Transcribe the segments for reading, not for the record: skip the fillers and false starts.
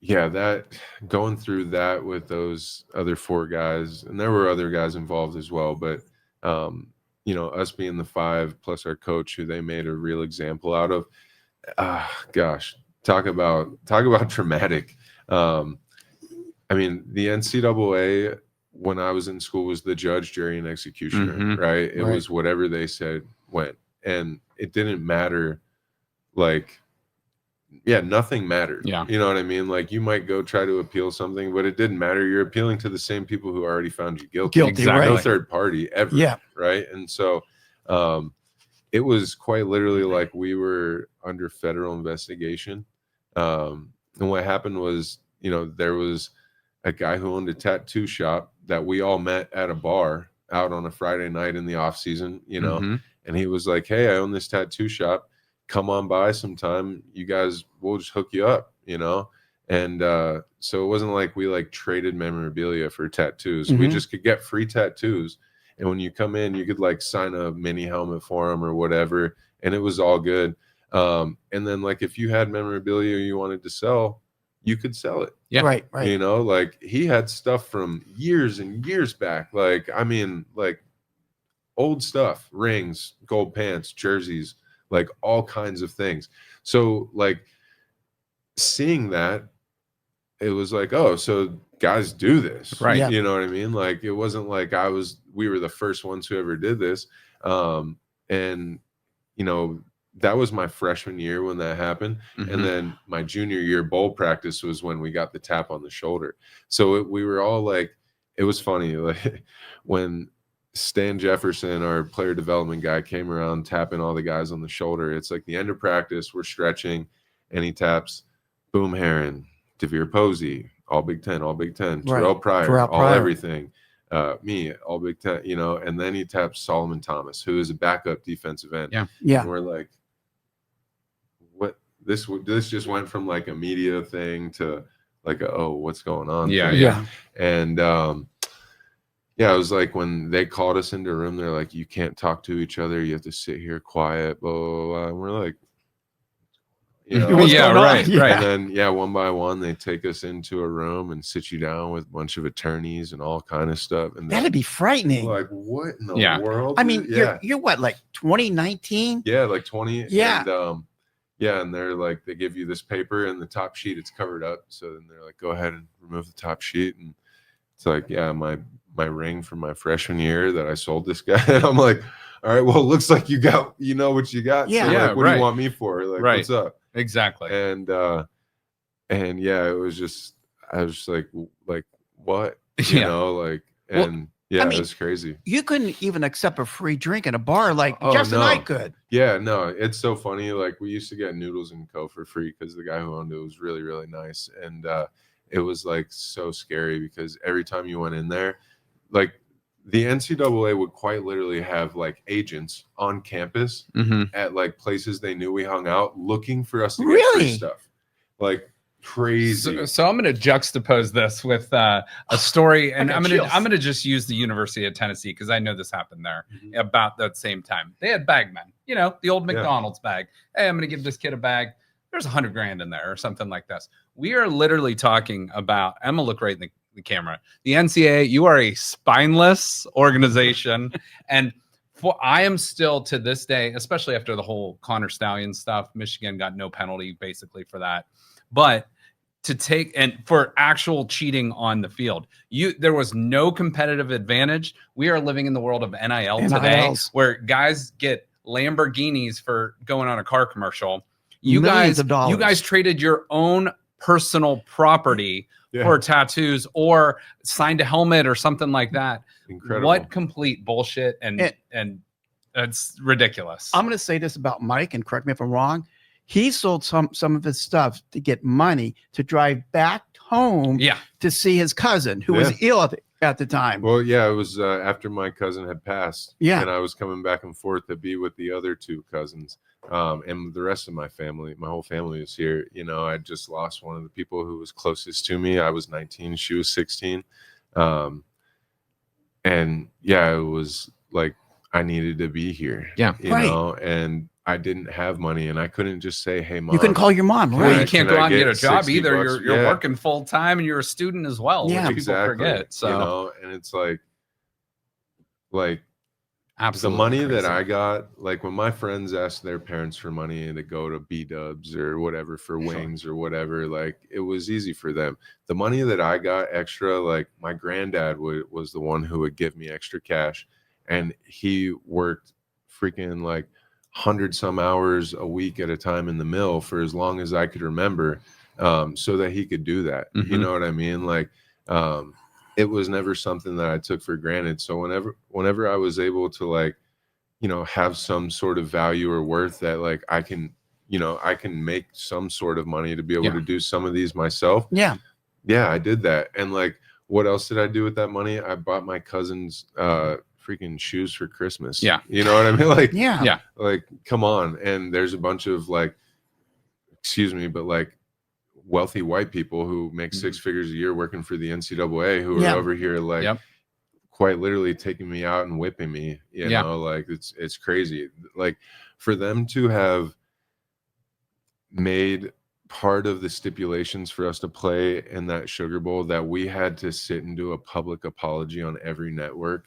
yeah, that going through that with those other four guys, and there were other guys involved as well, but you know, us being the five plus our coach, who they made a real example out of. Gosh, talk about traumatic. Um, I mean, the NCAA when I was in school was the judge, jury, and executioner, right? It was whatever they said went, and it didn't matter. Like, yeah, nothing mattered. Yeah. You know what I mean? Like, you might go try to appeal something, but it didn't matter. You're appealing to the same people who already found you guilty. Exactly. No third party ever. Yeah. Right. And so it was quite literally like we were under federal investigation. And what happened was, you know, there was a guy who owned a tattoo shop that we all met at a bar out on a Friday night in the off season, you know, and he was like, "Hey, I own this tattoo shop. Come on by sometime. You guys, we'll just hook you up," you know? And so it wasn't like we like traded memorabilia for tattoos. We just could get free tattoos. And when you come in, you could like sign a mini helmet for them or whatever. And it was all good. And then like, if you had memorabilia you wanted to sell, you could sell it. Yeah. Right. You know, like he had stuff from years and years back. Like, I mean, like old stuff, rings, gold pants, jerseys, like all kinds of things. So like seeing that, it was like, oh, so guys do this. Right. Yeah. You know what I mean? Like, it wasn't like we were the first ones who ever did this. And, you know, that was my freshman year when that happened. And then my junior year bowl practice was when we got the tap on the shoulder. So we were all like, it was funny. Like when Stan Jefferson, our player development guy, came around tapping all the guys on the shoulder, it's like the end of practice, we're stretching, and he taps Boom Herron, Devere Posey, all Big Ten, Terrell Pryor, all everything, me, all Big Ten, you know, and then he taps Solomon Thomas, who is a backup defensive end. Yeah. And we're like, what? This just went from like a media thing to like oh, what's going on? Yeah. And yeah, it was like when they called us into a room, they're like, you can't talk to each other, you have to sit here quiet, blah, blah, blah. And we're like, you know, right. And then one by one they take us into a room and sit you down with a bunch of attorneys and all kind of stuff. And that'd be frightening. Like, what in the world? I mean, you're what, like 2019? Yeah, like 20. Yeah. And and they're like, they give you this paper and the top sheet, it's covered up. So then they're like, go ahead and remove the top sheet. And it's like, yeah, my ring from my freshman year that I sold this guy. And I'm like, all right, well, it looks like you know what you got. Yeah. So like, what do you want me for? Like, what's up? Exactly. And yeah, it was just, I was just like what? You know, like, and I mean, it was crazy. You couldn't even accept a free drink in a bar like Justin and I could. Yeah, no, it's so funny. Like, we used to get noodles and Co for free because the guy who owned it was really, really nice. And it was like so scary because every time you went in there, like the NCAA would quite literally have like agents on campus at like places they knew we hung out looking for us to get free stuff. Like crazy. So I'm going to juxtapose this with a story, and I'm going to just use the University of Tennessee because I know this happened there about that same time. They had bagmen, you know, the old McDonald's bag. Hey, I'm going to give this kid a bag. There's $100,000 in there or something like this. We are literally talking about, I'm going to look right in the camera. The NCAA, you are a spineless organization. And I am still to this day, especially after the whole Connor Stallion stuff, Michigan got no penalty basically for that. But to take and for actual cheating on the field, there was no competitive advantage. We are living in the world of NIL today, where guys get Lamborghinis for going on a car commercial. You guys traded your own personal property for tattoos or signed a helmet or something like that. Incredible. What complete bullshit and it's ridiculous. I'm going to say this about Mike, and correct me if I'm wrong. He sold some of his stuff to get money to drive back home to see his cousin who was ill at the time. Well, it was after my cousin had passed. Yeah. And I was coming back and forth to be with the other two cousins. And the rest of my family, my whole family was here. You know, I just lost one of the people who was closest to me. I was 19, she was 16. And it was like I needed to be here. Yeah. You know, and I didn't have money and I couldn't just say, hey, mom. You couldn't call your mom, right? Well, you can't go out and get a job either. You're working full time and you're a student as well, Yeah, which people forget. So, you know, and it's like absolutely the money crazy. that I got, like when my friends asked their parents for money to go to B-dubs or whatever for wings or whatever, like it was easy for them. The money that I got extra, like my granddad was the one who would give me extra cash, and he worked freaking like 100 some hours a week at a time in the mill for as long as I could remember, so that he could do that. Mm-hmm. You know what I mean? Like, it was never something that I took for granted. So whenever I was able to, like, you know, have some sort of value or worth that, like, I can make some sort of money to be able to do some of these myself. Yeah, I did that. And like, what else did I do with that money? I bought my cousin's freaking shoes for Christmas. Yeah. You know what I mean? Like, yeah. Like, come on. And there's a bunch of, like, excuse me, but like wealthy white people who make 6 figures a year working for the NCAA who are over here, like, quite literally taking me out and whipping me, you know, like it's crazy. Like, for them to have made part of the stipulations for us to play in that Sugar Bowl that we had to sit and do a public apology on every network,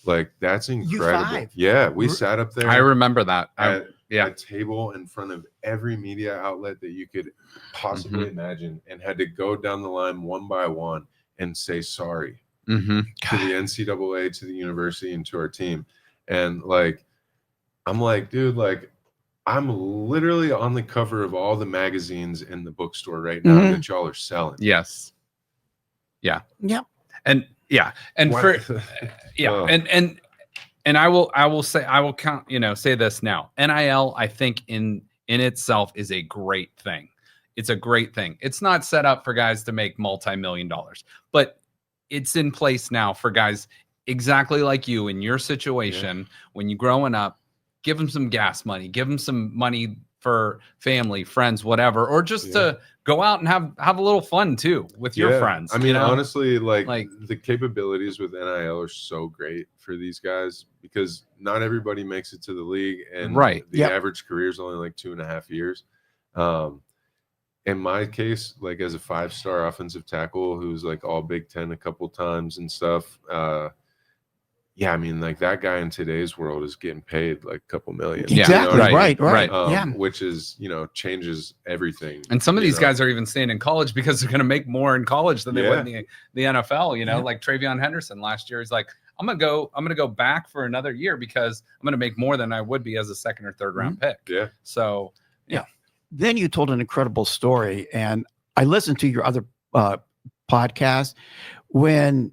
like, that's incredible. Yeah, we sat up there. I remember that. A table in front of every media outlet that you could possibly imagine, and had to go down the line one by one and say sorry to the NCAA, to the university, and to our team. And like, I'm like, dude, like, I'm literally on the cover of all the magazines in the bookstore right now that y'all are selling. Yes. Yeah. Yeah. And and I will say this now. NIL, I think in itself is a great thing. It's a great thing. It's not set up for guys to make multi-million dollars, but it's in place now for guys exactly like you in your situation. When you're growing up, give them some gas money, give them some money for family, friends, whatever, or just to go out and have a little fun too with your friends. I mean, honestly, like the capabilities with NIL are so great for these guys, because not everybody makes it to the league, and the average career is only like 2.5 years. In my case, like, as a 5-star offensive tackle who's like all Big Ten a couple times and stuff, I mean, like, that guy in today's world is getting paid like a couple million. Exactly. You know Right. Which is, you know, changes everything. And some of these guys are even staying in college because they're going to make more in college than they would in the NFL. You know, like Travion Henderson last year, he's like, I'm gonna go back for another year because I'm gonna make more than I would be as a 2nd or 3rd round pick. Yeah. So Then you told an incredible story, and I listened to your other podcast when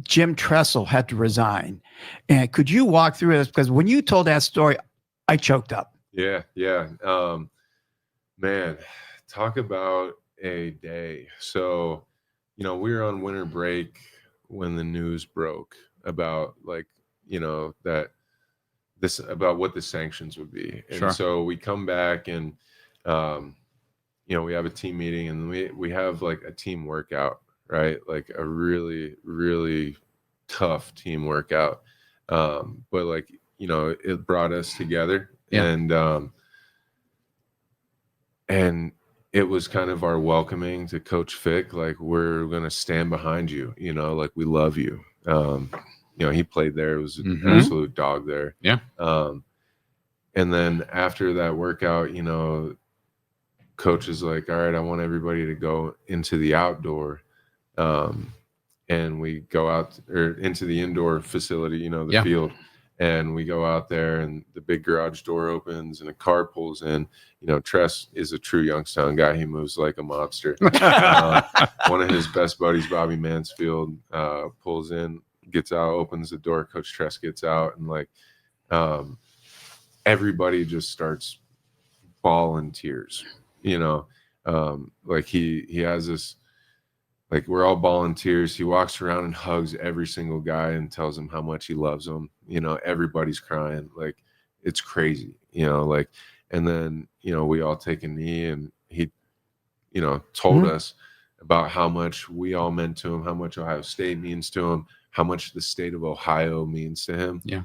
Jim Tressel had to resign. And could you walk through this? Because when you told that story, I choked up. Yeah. Man, talk about a day. So, you know, we were on winter break when the news broke about, like, you know, about what the sanctions would be. And so we come back and, you know, we have a team meeting, and we have like a team workout, right? Like a really, really tough team workout. But like, you know, it brought us together, and it was kind of our welcoming to Coach Fick. Like, we're going to stand behind you, you know, like, we love you. You know, he played there. It was an absolute dog there. Yeah. And then after that workout, you know, Coach is like, all right, I want everybody to go into the outdoor. And we go out into the indoor facility, you know, the field. And we go out there, and the big garage door opens and a car pulls in. You know, Tress is a true Youngstown guy. He moves like a mobster. One of his best buddies, Bobby Mansfield, pulls in, gets out, opens the door. Coach Tress gets out, and like, everybody just starts bawling tears. You know, like he has this, like, we're all bawling tears. He walks around and hugs every single guy and tells them how much he loves them. You know, everybody's crying. Like, it's crazy, you know, like, and then, you know, we all take a knee, and he, you know, told us about how much we all meant to him, how much Ohio State means to him, how much the state of Ohio means to him. Yeah.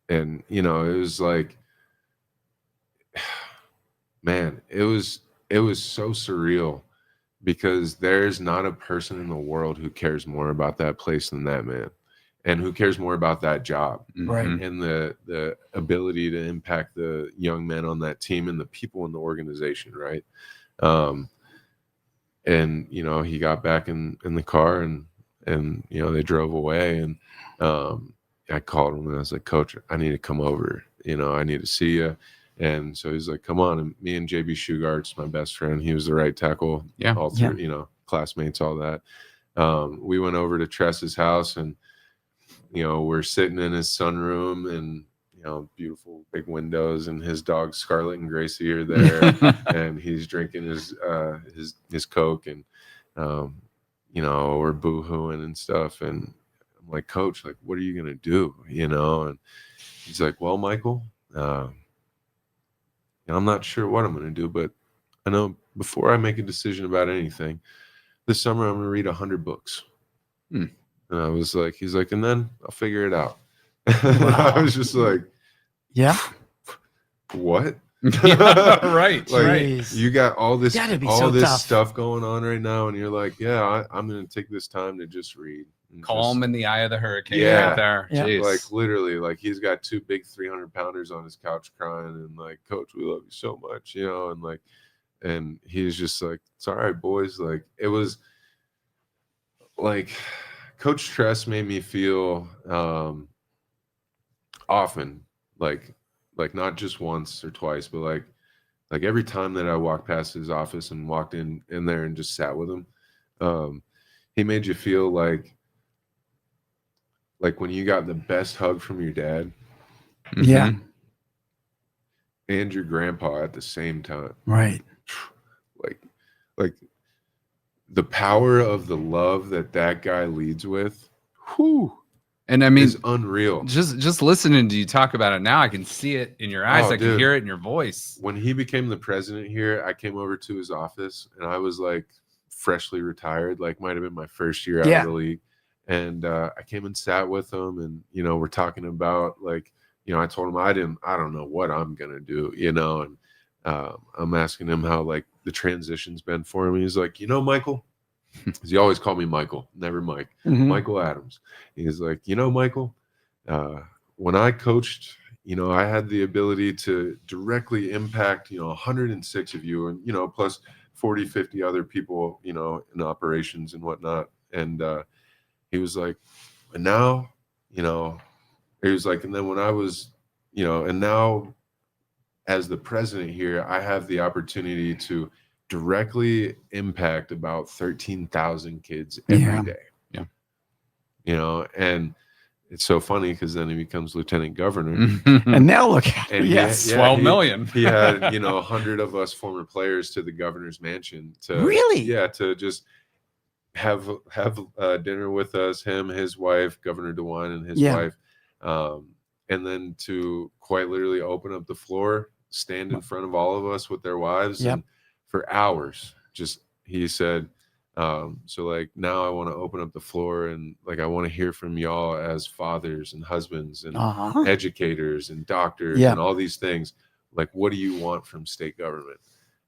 And, you know, it was like, man, it was so surreal because there's not a person in the world who cares more about that place than that man, and who cares more about that job, Right. and the ability to impact the young men on that team and the people in the organization, right? And he got back in the car, and they drove away, and I called him and I was like, Coach, I need to come over, I need to see you. And so he's like, come on. And me and JB Shugart's my best friend. He was the right tackle. Yeah. All through, classmates, all that. We went over to Tress's house, and, we're sitting in his sunroom, and, beautiful big windows, and his dogs Scarlet and Gracie are there, and he's drinking his Coke, and, we're boohooing and stuff. And I'm like, Coach, like, what are you going to do? And he's like, well, Michael, I'm not sure what I'm going to do, but I know before I make a decision about anything, this summer I'm going to read 100 books. And I was like, he's like, and then I'll figure it out. Wow. I was just like, yeah, what? Right. Like, Jeez. you got all this tough. stuff going on right now, and you're like, yeah, I'm going to take this time to just read. Calm in the eye of the hurricane. Yeah. Right there. Yeah. Jeez. Like, literally, like, he's got 2 big 300-pounders on his couch crying, and like, Coach, we love you so much, and like, and he's just like, it's all right, boys. Like, it was like Coach Tress made me feel often like not just once or twice, but like every time that I walked past his office and walked in there and just sat with him, he made you feel like when you got the best hug from your dad, Yeah. and your grandpa at the same time. Right. Like the power of the love that guy leads with, whew, And I mean, is unreal. Just listening to you talk about it now, I can see it in your eyes. I can hear it in your voice. When he became the president here, I came over to his office, and I was like freshly retired, like might have been my first year out of the league. And I came and sat with him, and we're talking about like, I told him I don't know what I'm gonna do, and I'm asking him how like the transition's been for him. He's like, Michael, because he always called me Michael, never Mike. Michael Adams. He's like, Michael, when I coached, I had the ability to directly impact, 106 of you, and plus 40, 50 other people, in operations and whatnot. And he was like, and now, he was like, and then when I was, and now as the president here, I have the opportunity to directly impact about 13,000 kids every day. Yeah. And it's so funny because then he becomes lieutenant governor. And now look at And yes. 12 million. He had, 100 of us former players to the governor's mansion to Really? Yeah, to just have dinner with us, him, his wife, Governor DeWine, and his wife. And then to quite literally open up the floor, stand in front of all of us with their wives, and for hours, just he said, so like now I want to open up the floor, and like I want to hear from y'all as fathers and husbands and educators and doctors and all these things. Like, what do you want from state government?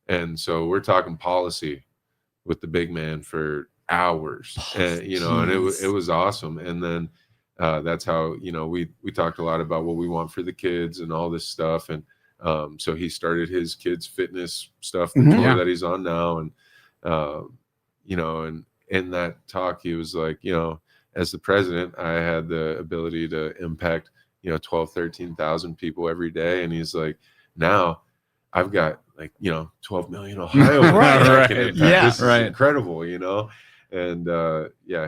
And so we're talking policy with the big man for hours, and and it was awesome. And then that's how we talked a lot about what we want for the kids and all this stuff. And so he started his kids fitness stuff, the tour that he's on now. And and in that talk he was like, as the president, I had the ability to impact 12,000-13,000 people every day. And he's like, now I've got like 12 million Ohio Right. This is incredible, and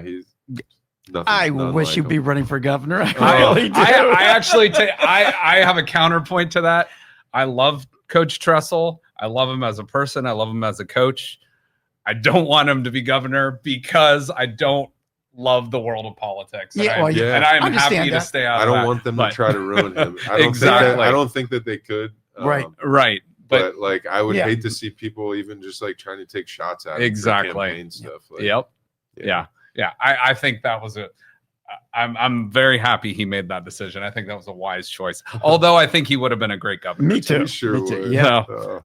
he's nothing. I wish like you'd be him. running for governor. I I really do. I actually I have a counterpoint to that. I love Coach Tressel. I love him as a person. I love him as a coach. I don't want him to be governor because I don't love the world of politics. And I'm happy to stay out of that. I don't want them to try to ruin him. I don't think that they could. Right. But like, I would hate to see people even just like trying to take shots at him for campaign stuff. Like, Yeah. I think that was I'm very happy he made that decision. I think that was a wise choice. Although I think he would have been a great governor. Me too. He sure Me too. would. Yeah. So,